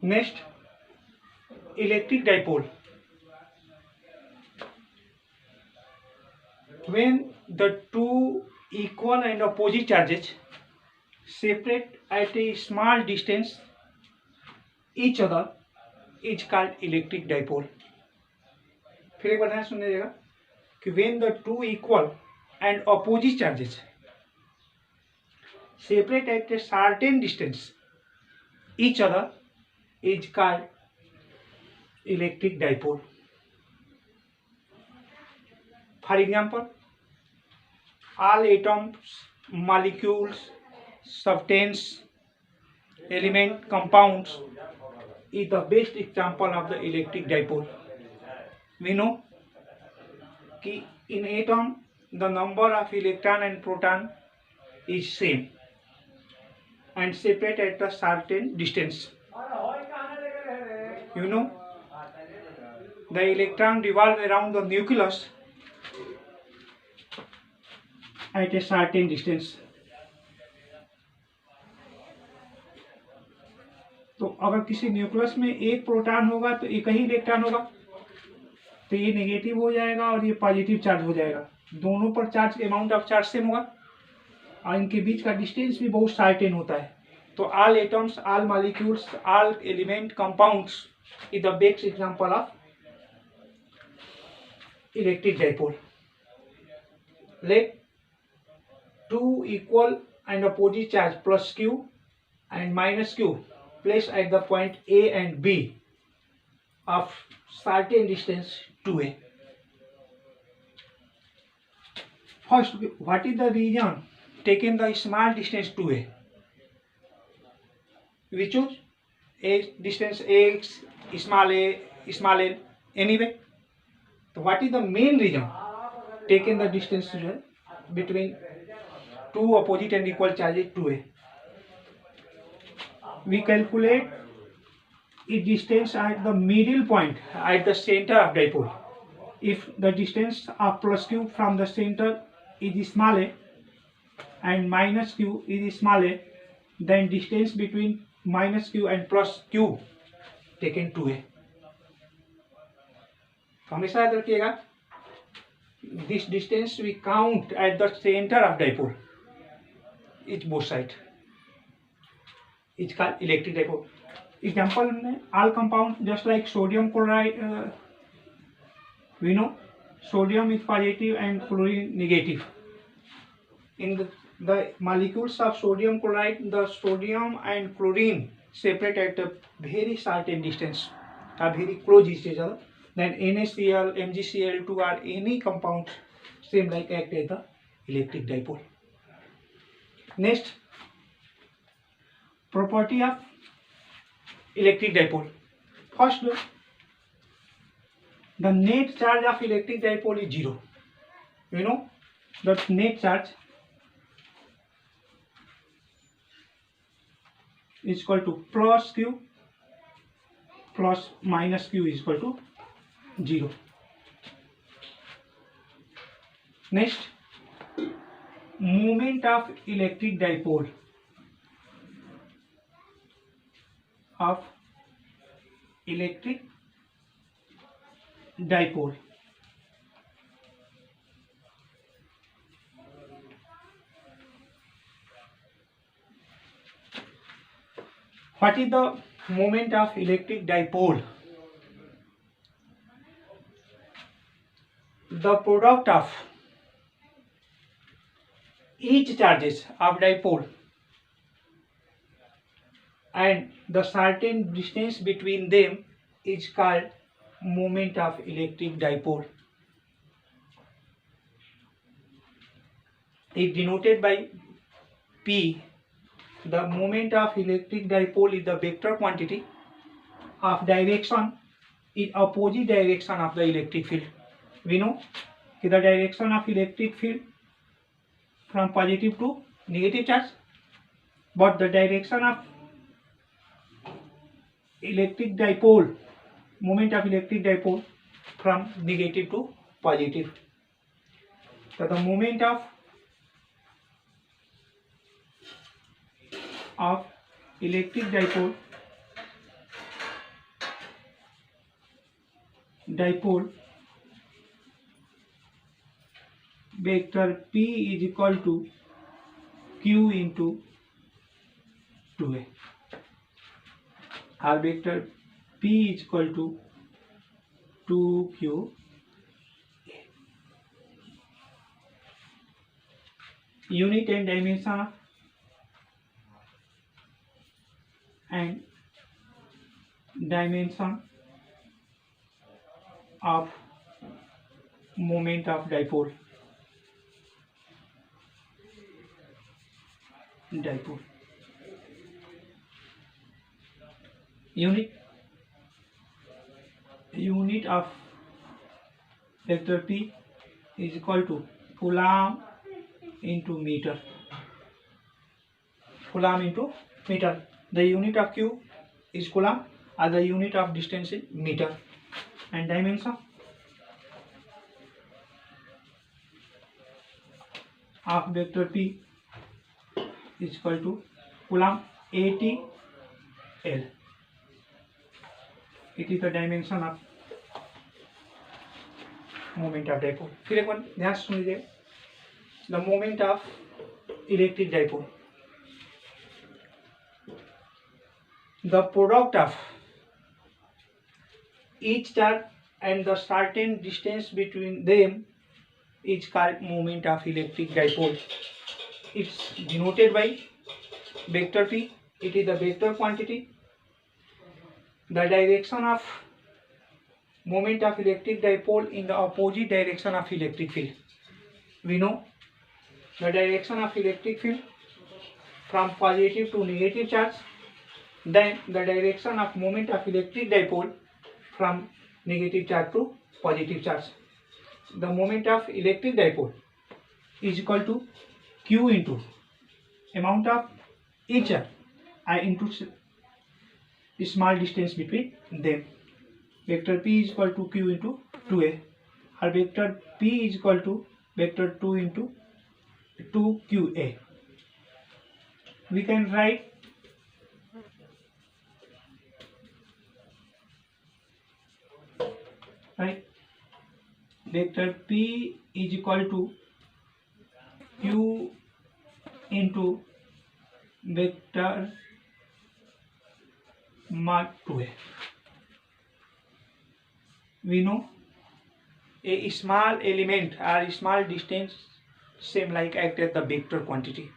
Next, electric dipole. When the two equal and opposite charges separate at a small distance each other is called electric dipole. फिर एक बार ध्यान सुन लीजिएगा कि when the two equal and opposite charges separate at a certain distance each other is called electric dipole. For example, all atoms, molecules, substance, element, compounds is the best example of the electric dipole. We know कि in atom the number of electron and proton is same and separate at a certain distance. You know, the electron revolve around the nucleus at a certain distance. तो अगर किसी nucleus में एक proton होगा तो एक ही electron होगा, तो ये नेगेटिव हो जाएगा और ये पॉजिटिव चार्ज हो जाएगा। दोनों पर charge amount of charge same होगा और इनके बीच का डिस्टेंस भी बहुत सर्टेन होता है। तो all atoms, all molecules, all element, compounds is the best example of electric dipole. Let two equal and opposite charge plus q and minus q placed at the point A and B of certain distance 2a. First, what is the region taken the small distance 2a? We choose a distance x, small l, anyway. So what is the main region taken the distance between two opposite and equal charges 2a? We calculate its distance at the middle point at the center of dipole. If the distance of plus q from the center is small a and minus q is small a, then distance between minus q and plus q taken 2a. हमेशा याद रखिएगा, this distance we count at the center of dipole. It's both side. It's called electric dipole. Example में all compound just like sodium chloride, we know sodium is positive and chlorine negative. In the molecules of sodium chloride, the sodium and chlorine separate at a very certain distance, are very close each other. Then NaCl, MgCl2 or any compound same like act as the electric dipole. Next, property of electric dipole. First, the net charge of electric dipole is 0. You know, the net charge is equal to plus q plus minus q is equal to 0. Next, moment of electric dipole What is the moment of electric dipole? The product of each charges of dipole and the certain distance between them is called moment of electric dipole. It denoted by P. The moment of electric dipole is the vector quantity of direction in opposite direction of the electric field. We know the direction of electric field from positive to negative charge, but the direction of electric dipole, moment of electric dipole from negative to positive. So the moment of electric dipole dipole vector P is equal to Q into 2a. Our vector P is equal to 2Q. Unit and dimension of moment of dipole. Unit of vector P is equal to Coulomb into meter. Coulomb into meter. The unit of Q is Coulomb, and the unit of distance is meter. And dimension of vector P is equal to Coulomb AT/L. It is the dimension of moment of dipole. फिर एक बार ध्यान से सुन लीजिए. The moment of electric dipole. The product of each charge and the certain distance between them is called moment of electric dipole. It's denoted by vector P. It is the vector quantity. The direction of moment of electric dipole in the opposite direction of electric field. We know the direction of electric field from positive to negative charge. Then the direction of moment of electric dipole from negative charge to positive charge. The moment of electric dipole is equal to Q into amount of each charge into small distance between them. Vector P is equal to Q into 2a. Or vector P is equal to vector 2 into 2QA. We can write vector P is equal to Q into vector mod 2a. We know a small element or small distance same like act as the vector quantity.